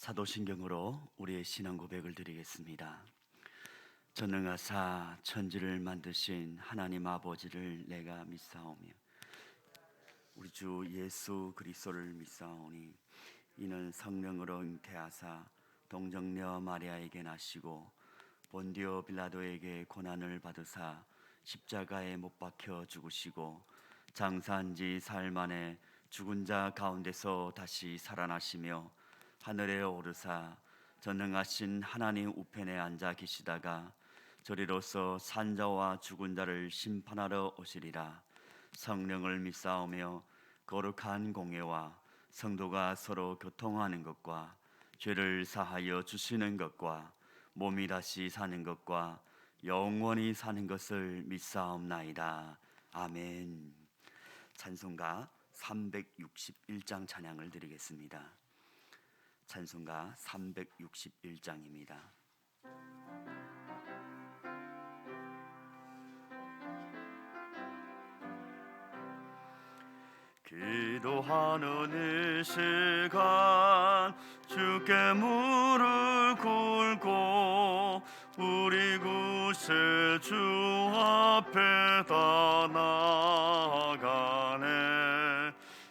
사도신경으로 우리의 신앙 고백을 드리겠습니다. 전능하사 천지를 만드신 하나님 아버지를 내가 믿사오며 우리 주 예수 그리스도를 믿사오니 이는 성령으로 잉태하사 동정녀 마리아에게 나시고 본디오 빌라도에게 고난을 받으사 십자가에 못 박혀 죽으시고 장사한 지 사흘 만에 죽은 자 가운데서 다시 살아나시며 하늘에 오르사 전능하신 하나님 우편에 앉아 계시다가 저리로서 산자와 죽은 자를 심판하러 오시리라. 성령을 믿사오며 거룩한 공예와 성도가 서로 교통하는 것과 죄를 사하여 주시는 것과 몸이 다시 사는 것과 영원히 사는 것을 믿사옵나이다. 아멘. 찬송가 361장 찬양을 드리겠습니다. 찬송가 361장입니다. 기도하는 이 시간 주께 무릎 꿇고 우리 구세 주 앞에 다 나아가네.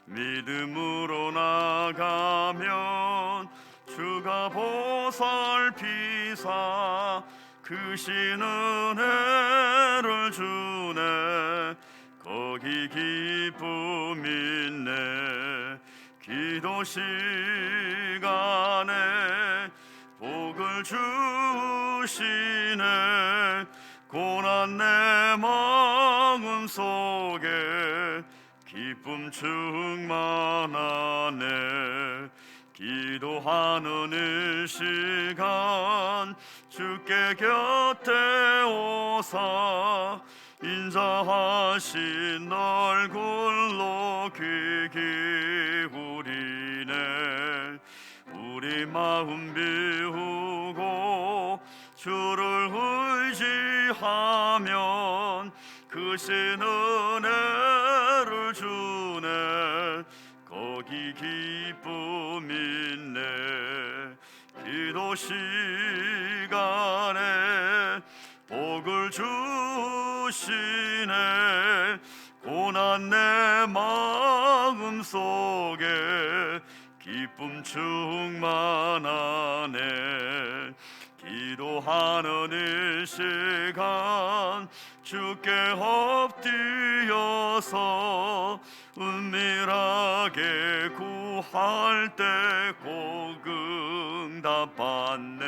믿음으로 나가면 주가 보살피사 크신 은혜를 주네. 거기 기쁨 있네. 기도 시간에 복을 주시네. 고난 내 마음 속에 기쁨 충만하네. 기도하는 이 시간 주께 곁에 오사 인자하신 얼굴로 귀 기울이네. 우리 마음 비우고 주를 의지하면 크신 은혜를 주네. 거기 기쁨 있네. 기도 시간에 복을 주시네. 고난 내 마음 속에 기쁨 충만하네. 기도하는 이 시간 주께 엎드려서 은밀하게 구할 때 꼭 응답받네.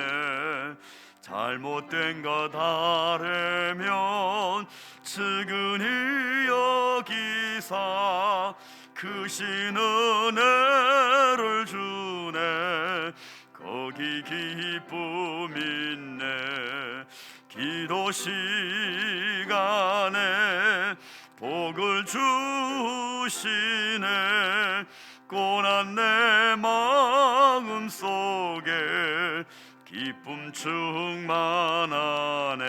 잘못된 것 아뢰면 측은히 여기사 크신 은혜를 주네. 거기 기쁨 있네. 기도 시간에 복을 주시네. 고난 내 마음 속에 기쁨 충만하네.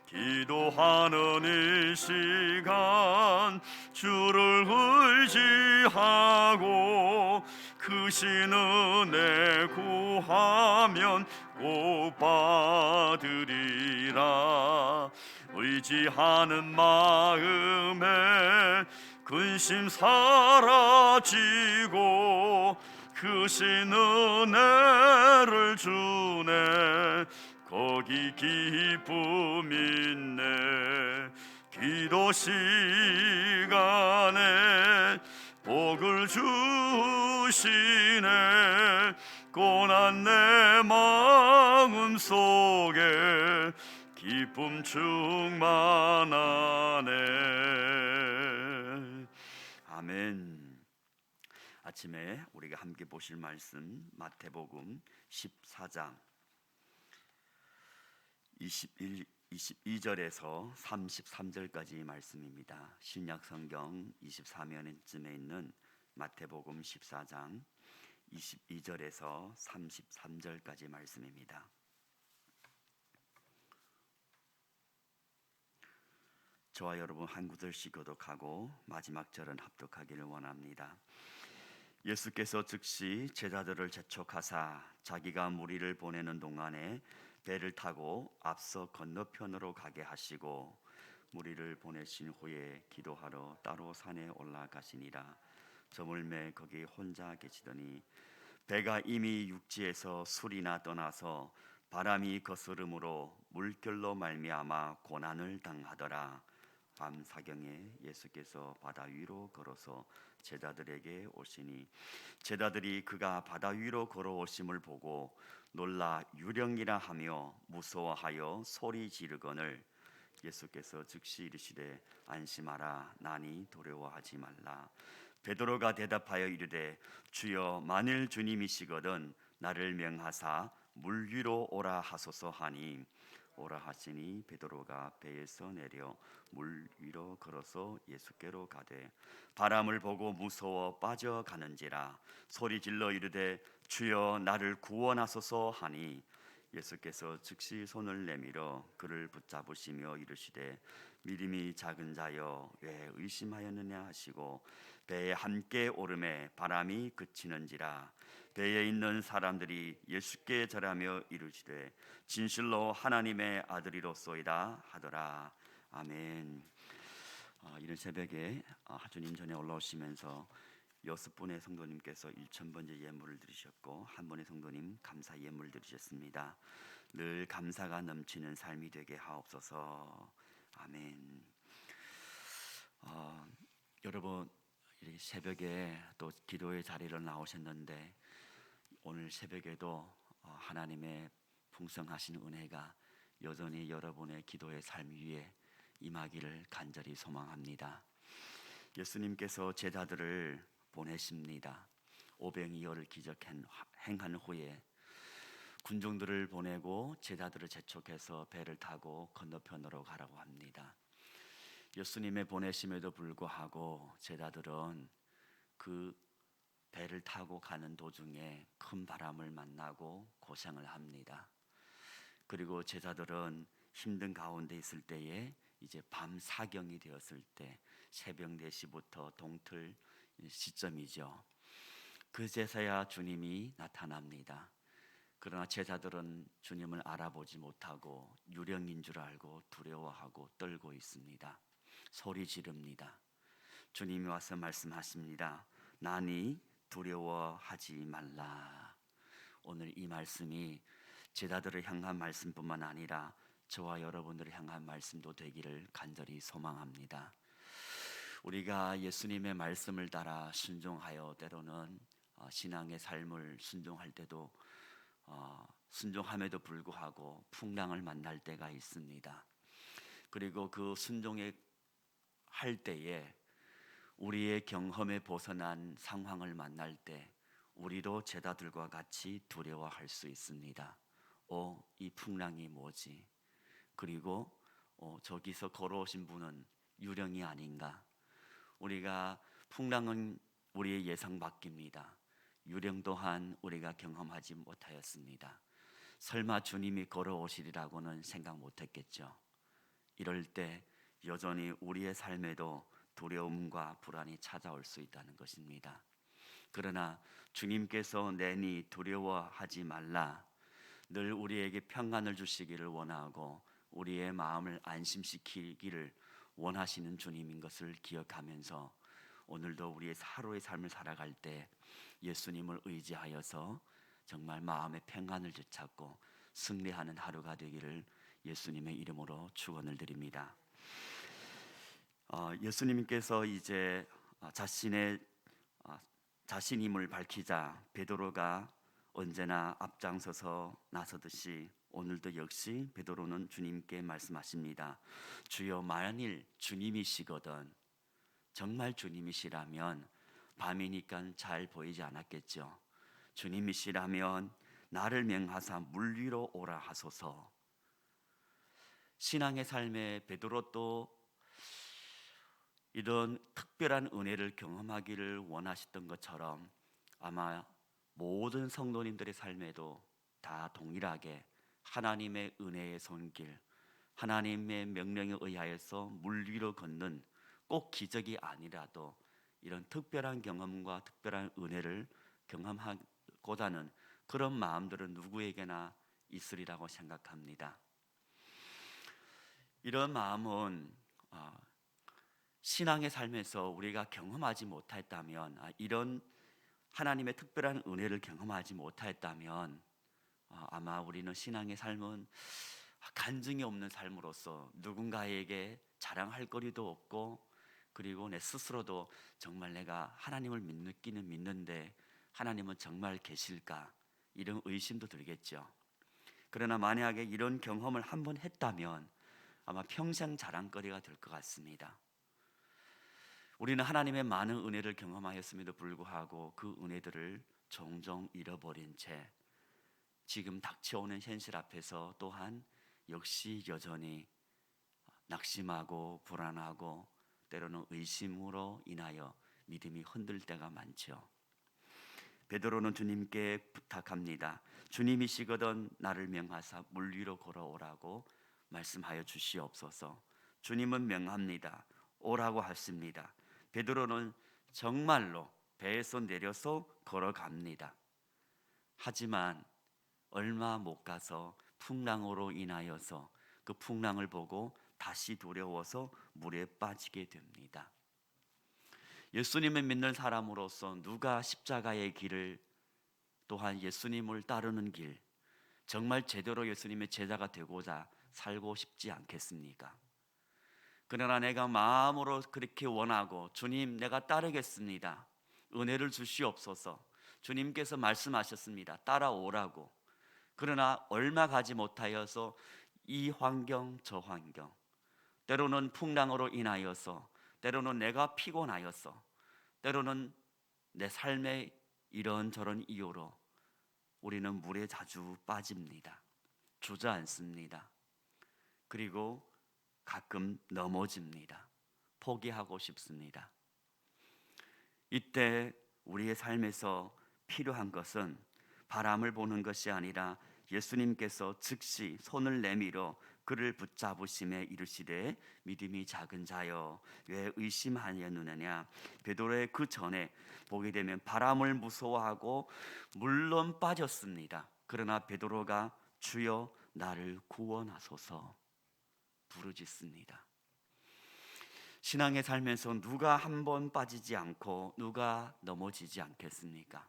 기도하는 이 시간 주를 의지하고 크신 은혜 구하면 꼭 받으리라. 의지하는 마음에 근심 사라지고 크신 은혜를 주네. 거기 기쁨 있네. 기도 시간에 복을 주시네. 고난 내 마음 속에 기쁨 충만하네. 아멘. 아침에 우리가 함께 보실 말씀 마태복음 14장 22절에서 33절까지 말씀입니다. 신약성경 24면쯤에 있는 마태복음 14장 22절에서 33절까지 말씀입니다. 저와 여러분 한 구절씩 교독하고 마지막 절은 합독하기를 원합니다. 예수께서 즉시 제자들을 재촉하사 자기가 무리를 보내는 동안에 배를 타고 앞서 건너편으로 가게 하시고 무리를 보내신 후에 기도하러 따로 산에 올라가시니라. 저물매 거기 혼자 계시더니 배가 이미 육지에서 술이나 떠나서 바람이 거스름으로 물결로 말미암아 고난을 당하더라. 밤 사경에 예수께서 바다 위로 걸어서 제자들에게 오시니 제자들이 그가 바다 위로 걸어오심을 보고 놀라 유령이라 하며 무서워하여 소리 지르거늘 예수께서 즉시 이르시되 안심하라 나니 두려워하지 말라. 베드로가 대답하여 이르되 주여 만일 주님이시거든 나를 명하사 물 위로 오라 하소서 하니 오라 하시니 베드로가 배에서 내려 물 위로 걸어서 예수께로 가되 바람을 보고 무서워 빠져가는지라 소리 질러 이르되 주여 나를 구원하소서 하니 예수께서 즉시 손을 내밀어 그를 붙잡으시며 이르시되 믿음이 작은 자여 왜 의심하였느냐 하시고 배에 함께 오름에 바람이 그치는지라 배에 있는 사람들이 예수께 절하며 이르시되 진실로 하나님의 아들이로소이다 하더라. 아멘. 이런 새벽에 주님 전에 올라오시면서 6분의 성도님께서 1000번째 예물을 드리셨고 한 분의 성도님 감사 예물 드리셨습니다. 늘 감사가 넘치는 삶이 되게 하옵소서. 아멘. 여러분 이렇게 새벽에 또 기도의 자리로 나오셨는데 오늘 새벽에도 하나님의 풍성하신 은혜가 여전히 여러분의 기도의 삶 위에 임하기를 간절히 소망합니다. 예수님께서 제자들을 보내십니다. 오병이어를 행한 후에 군중들을 보내고 제자들을 재촉해서 배를 타고 건너편으로 가라고 합니다. 예수님의 보내심에도 불구하고 제자들은 그 배를 타고 가는 도중에 큰 바람을 만나고 고생을 합니다. 그리고 제자들은 힘든 가운데 있을 때에 이제 밤 사경이 되었을 때 새벽 4시부터 동틀 시점이죠. 그제서야 주님이 나타납니다. 그러나 제자들은 주님을 알아보지 못하고 유령인 줄 알고 두려워하고 떨고 있습니다. 소리 지릅니다. 주님이 와서 말씀하십니다. 나니 두려워하지 말라. 오늘 이 말씀이 제자들을 향한 말씀뿐만 아니라 저와 여러분들을 향한 말씀도 되기를 간절히 소망합니다. 우리가 예수님의 말씀을 따라 순종하여 때로는 신앙의 삶을 순종할 때도 순종함에도 불구하고 풍랑을 만날 때가 있습니다. 그리고 그 순종에 할 때에 우리의 경험에 벗어난 상황을 만날 때 우리도 제자들과 같이 두려워할 수 있습니다. 이 풍랑이 뭐지? 그리고 저기서 걸어오신 분은 유령이 아닌가? 우리가 풍랑은 우리의 예상 밖입니다. 유령 또한 우리가 경험하지 못하였습니다. 설마 주님이 걸어오시리라고는 생각 못했겠죠. 이럴 때 여전히 우리의 삶에도 두려움과 불안이 찾아올 수 있다는 것입니다. 그러나 주님께서 내니 두려워하지 말라, 늘 우리에게 평안을 주시기를 원하고 우리의 마음을 안심시키기를 원하시는 주님인 것을 기억하면서 오늘도 우리의 하루의 삶을 살아갈 때 예수님을 의지하여서 정말 마음의 평안을 되찾고 승리하는 하루가 되기를 예수님의 이름으로 축원을 드립니다. 예수님께서 이제 자신임을 밝히자 베드로가 언제나 앞장서서 나서듯이 오늘도 역시 베드로는 주님께 말씀하십니다. 주여 만일 주님이시거든, 정말 주님이시라면 밤이니까 잘 보이지 않았겠죠. 주님이시라면 나를 명하사 물 위로 오라 하소서. 신앙의 삶에 베드로도 이런 특별한 은혜를 경험하기를 원하셨던 것처럼 아마 모든 성도님들의 삶에도 다 동일하게 하나님의 은혜의 손길, 하나님의 명령에 의하여서 물 위로 걷는 꼭 기적이 아니라도 이런 특별한 경험과 특별한 은혜를 경험하고자 하는 그런 마음들은 누구에게나 있으리라고 생각합니다. 이런 마음은 신앙의 삶에서 우리가 경험하지 못했다면, 이런 하나님의 특별한 은혜를 경험하지 못했다면 아마 우리는 신앙의 삶은 간증이 없는 삶으로서 누군가에게 자랑할 거리도 없고, 그리고 내 스스로도 정말 내가 하나님을 믿기는 믿는데 하나님은 정말 계실까, 이런 의심도 들겠죠. 그러나 만약에 이런 경험을 한번 했다면 아마 평생 자랑거리가 될 것 같습니다. 우리는 하나님의 많은 은혜를 경험하였음에도 불구하고 그 은혜들을 종종 잃어버린 채 지금 닥쳐오는 현실 앞에서 또한 역시 여전히 낙심하고 불안하고 때로는 의심으로 인하여 믿음이 흔들 때가 많죠. 베드로는 주님께 부탁합니다. 주님이시거든 나를 명하사 물 위로 걸어오라고 말씀하여 주시옵소서. 주님은 명합니다. 오라고 하십니다. 베드로는 정말로 배에서 내려서 걸어갑니다. 하지만 얼마 못 가서 풍랑으로 인하여서 그 풍랑을 보고 다시 두려워서 물에 빠지게 됩니다. 예수님을 믿는 사람으로서 누가 십자가의 길을, 또한 예수님을 따르는 길, 정말 제대로 예수님의 제자가 되고자 살고 싶지 않겠습니까? 그러나 내가 마음으로 그렇게 원하고 주님 내가 따르겠습니다, 은혜를 주시옵소서, 주님께서 말씀하셨습니다, 따라오라고. 그러나 얼마 가지 못하여서 이 환경 저 환경, 때로는 풍랑으로 인하여서, 때로는 내가 피곤하여서, 때로는 내 삶의 이런저런 이유로 우리는 물에 자주 빠집니다. 주저앉습니다. 그리고 가끔 넘어집니다. 포기하고 싶습니다. 이때 우리의 삶에서 필요한 것은 바람을 보는 것이 아니라 예수님께서 즉시 손을 내밀어 그를 붙잡으심에 이르시되 믿음이 작은 자여 왜 의심하였느냐. 베드로의 그 전에 보게 되면 바람을 무서워하고 물론 빠졌습니다. 그러나 베드로가 주여 나를 구원하소서 부르짖습니다. 신앙의 삶에서 누가 한 번 빠지지 않고 누가 넘어지지 않겠습니까?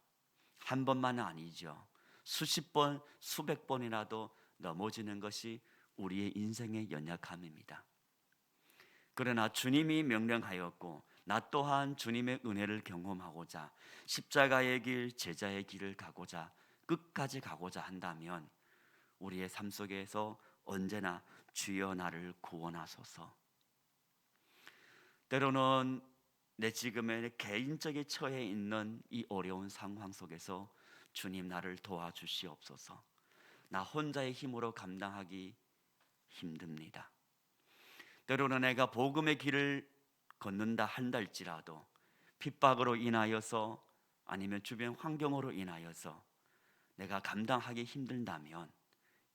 한 번만은 아니죠. 수십 번, 수백 번이라도 넘어지는 것이 우리의 인생의 연약함입니다. 그러나 주님이 명령하였고 나 또한 주님의 은혜를 경험하고자 십자가의 길, 제자의 길을 가고자 끝까지 가고자 한다면 우리의 삶 속에서 언제나 주여 나를 구원하소서. 때로는 내 지금의 개인적인 처해 있는 이 어려운 상황 속에서 주님 나를 도와주시옵소서. 나 혼자의 힘으로 감당하기 힘듭니다. 때로는 내가 복음의 길을 걷는다 한달지라도 핍박으로 인하여서 아니면 주변 환경으로 인하여서 내가 감당하기 힘들다면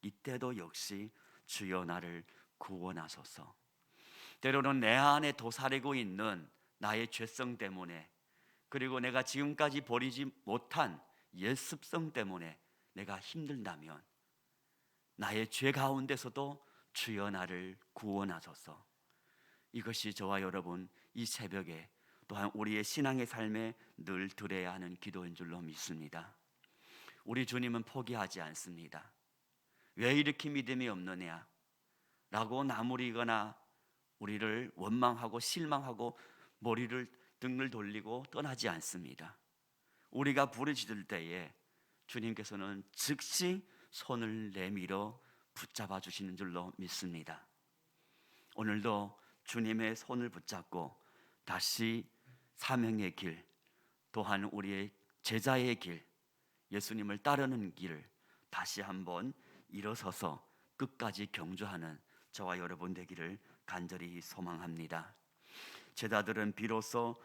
이때도 역시 주여 나를 구원하소서. 때로는 내 안에 도사리고 있는 나의 죄성 때문에, 그리고 내가 지금까지 버리지 못한 옛 습성 때문에 내가 힘들다면 나의 죄 가운데서도 주여 나를 구원하소서. 이것이 저와 여러분 이 새벽에 또한 우리의 신앙의 삶에 늘 드려야 하는 기도인 줄로 믿습니다. 우리 주님은 포기하지 않습니다. 왜 이렇게 믿음이 없느냐 라고 나무리거나 우리를 원망하고 실망하고 등을 돌리고 떠나지 않습니다. 우리가 부르짖을 때에 주님께서는 즉시 손을 내밀어 붙잡아 주시는 줄로 믿습니다. 오늘도 주님의 손을 붙잡고 다시 사명의 길, 또한 우리의 제자의 길, 예수님을 따르는 길을 다시 한번 일어서서 끝까지 경주하는 저와 여러분 되기를 간절히 소망합니다. 제자들은 비로소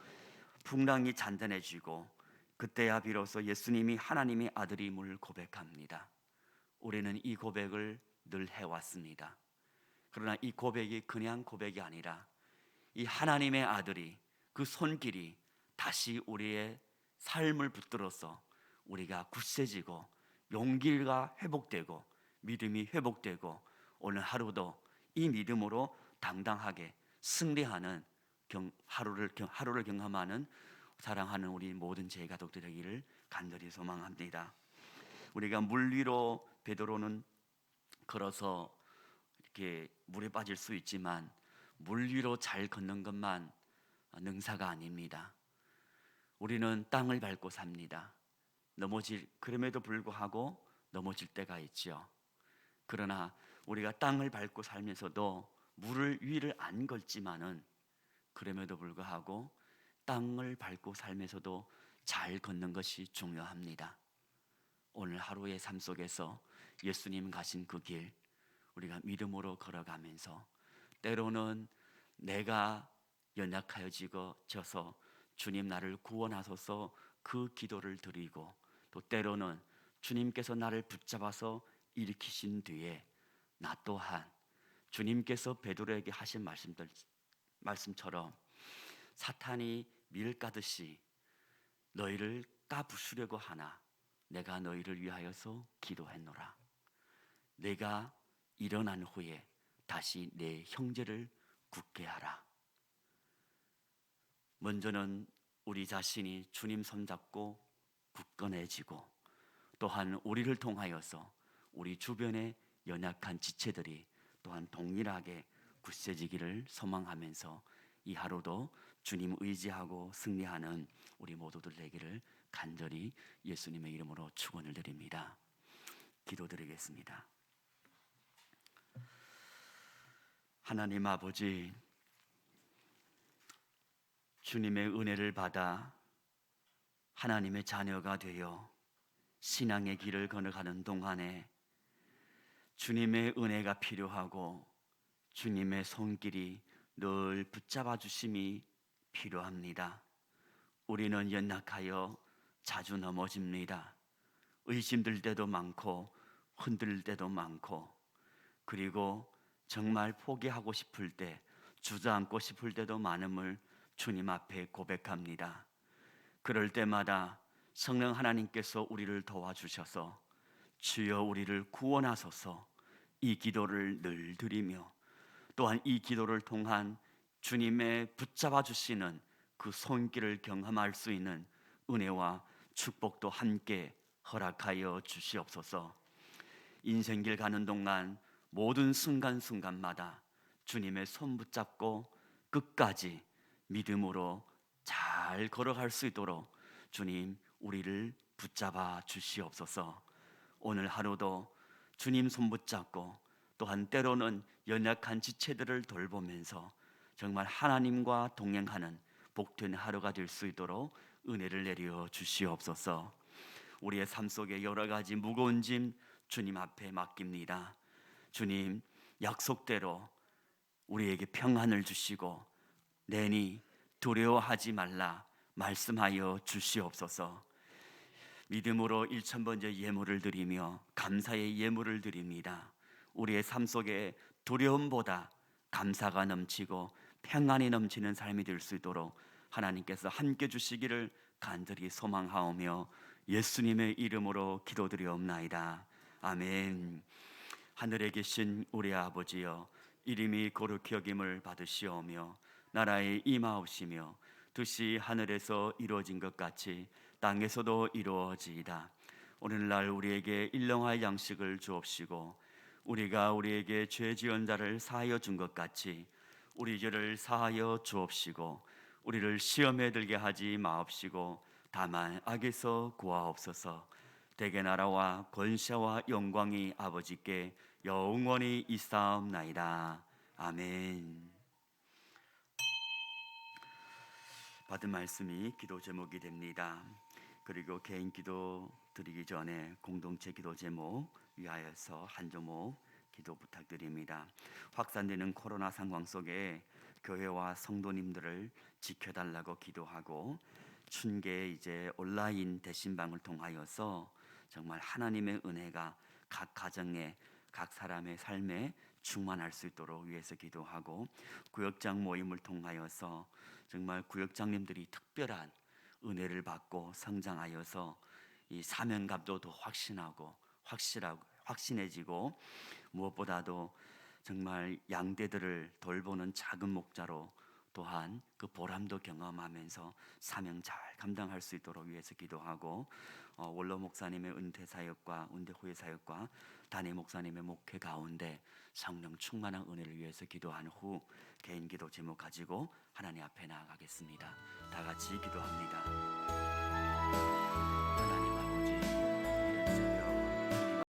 풍랑이 잔잔해지고 그때야 비로소 예수님이 하나님의 아들임을 고백합니다. 우리는 이 고백을 늘 해왔습니다. 그러나 이 고백이 그냥 고백이 아니라 이 하나님의 아들이 그 손길이 다시 우리의 삶을 붙들어서 우리가 굳세지고 용기가 회복되고 믿음이 회복되고 오늘 하루도 이 믿음으로 당당하게 승리하는 하루를 경험하는 사랑하는 우리 모든 제 가족들 되기를 간절히 소망합니다. 우리가 물 위로 베드로는 걸어서 이렇게 물에 빠질 수 있지만 물 위로 잘 걷는 것만 능사가 아닙니다. 우리는 땅을 밟고 삽니다. 그럼에도 불구하고 넘어질 때가 있죠. 그러나 우리가 땅을 밟고 살면서도 물을 위를 안 걸지만은 그럼에도 불구하고 땅을 밟고 살면서도 잘 걷는 것이 중요합니다. 오늘 하루의 삶 속에서 예수님 가신 그 길 우리가 믿음으로 걸어가면서 때로는 내가 연약하여져서 주님 나를 구원하소서 그 기도를 드리고 또 때로는 주님께서 나를 붙잡아서 일으키신 뒤에 나 또한 주님께서 베드로에게 하신 말씀처럼 사탄이 밀 까듯이 너희를 까부수려고 하나 내가 너희를 위하여서 기도했노라. 내가 일어난 후에 다시 내 형제를 굳게 하라. 먼저는 우리 자신이 주님 손잡고 굳건해지고 또한 우리를 통하여서 우리 주변의 연약한 지체들이 또한 동일하게 굳세지기를 소망하면서 이 하루도 주님 의지하고 승리하는 우리 모두들 되기를 간절히 예수님의 이름으로 축원을 드립니다. 기도드리겠습니다. 하나님 아버지, 주님의 은혜를 받아 하나님의 자녀가 되어 신앙의 길을 걸어가는 동안에 주님의 은혜가 필요하고 주님의 손길이 늘 붙잡아 주심이 필요합니다. 우리는 연약하여 자주 넘어집니다. 의심될 때도 많고 흔들릴 때도 많고 그리고 정말 포기하고 싶을 때 주저앉고 싶을 때도 많음을 주님 앞에 고백합니다. 그럴 때마다 성령 하나님께서 우리를 도와주셔서 주여 우리를 구원하소서 이 기도를 늘 드리며 또한 이 기도를 통한 주님의 붙잡아 주시는 그 손길을 경험할 수 있는 은혜와 축복도 함께 허락하여 주시옵소서. 인생길 가는 동안 모든 순간순간마다 주님의 손 붙잡고 끝까지 믿음으로 잘 걸어갈 수 있도록 주님 우리를 붙잡아 주시옵소서. 오늘 하루도 주님 손 붙잡고 또한 때로는 연약한 지체들을 돌보면서 정말 하나님과 동행하는 복된 하루가 될 수 있도록 은혜를 내려 주시옵소서. 우리의 삶 속에 여러 가지 무거운 짐 주님 앞에 맡깁니다. 주님 약속대로 우리에게 평안을 주시고 내니 두려워하지 말라 말씀하여 주시옵소서. 믿음으로 1000번째 예물을 드리며 감사의 예물을 드립니다. 우리의 삶 속에 두려움보다 감사가 넘치고 평안이 넘치는 삶이 될 수 있도록 하나님께서 함께 주시기를 간절히 소망하오며 예수님의 이름으로 기도드리옵나이다. 아멘. 하늘에 계신 우리 아버지여, 이름이 거룩히 여김을 받으시오며 나라의 임하옵시며 뜻이 하늘에서 이루어진 것 같이 땅에서도 이루어지이다. 오늘날 우리에게 일용할 양식을 주옵시고 우리가 우리에게 죄 지은 자를 사하여 준 것 같이 우리 죄를 사하여 주옵시고 우리를 시험에 들게 하지 마옵시고 다만 악에서 구하옵소서. 대개 나라와 권세와 영광이 아버지께 영원히 있사옵나이다. 아멘. 받은 말씀이 기도 제목이 됩니다. 그리고 개인 기도 드리기 전에 공동체 기도 제목 위하여서 한 조목 기도 부탁드립니다. 확산되는 코로나 상황 속에 교회와 성도님들을 지켜달라고 기도하고 춘계 이제 온라인 대신방을 통하여서 정말 하나님의 은혜가 각 가정에 각 사람의 삶에 충만할 수 있도록 위해서 기도하고 구역장 모임을 통하여서 정말 구역장님들이 특별한 은혜를 받고 성장하여서 이 사명감도 더 확신해지고 무엇보다도 정말 양떼들을 돌보는 작은 목자로 또한 그 보람도 경험하면서 사명 잘 감당할 수 있도록 위해서 기도하고 원로 목사님의 은퇴 사역과 은퇴 후의 사역과 단임 목사님의 목회 가운데 성령 충만한 은혜를 위해서 기도한 후 개인 기도 제목 가지고 하나님 앞에 나아가겠습니다. 다 같이 기도합니다. 하나님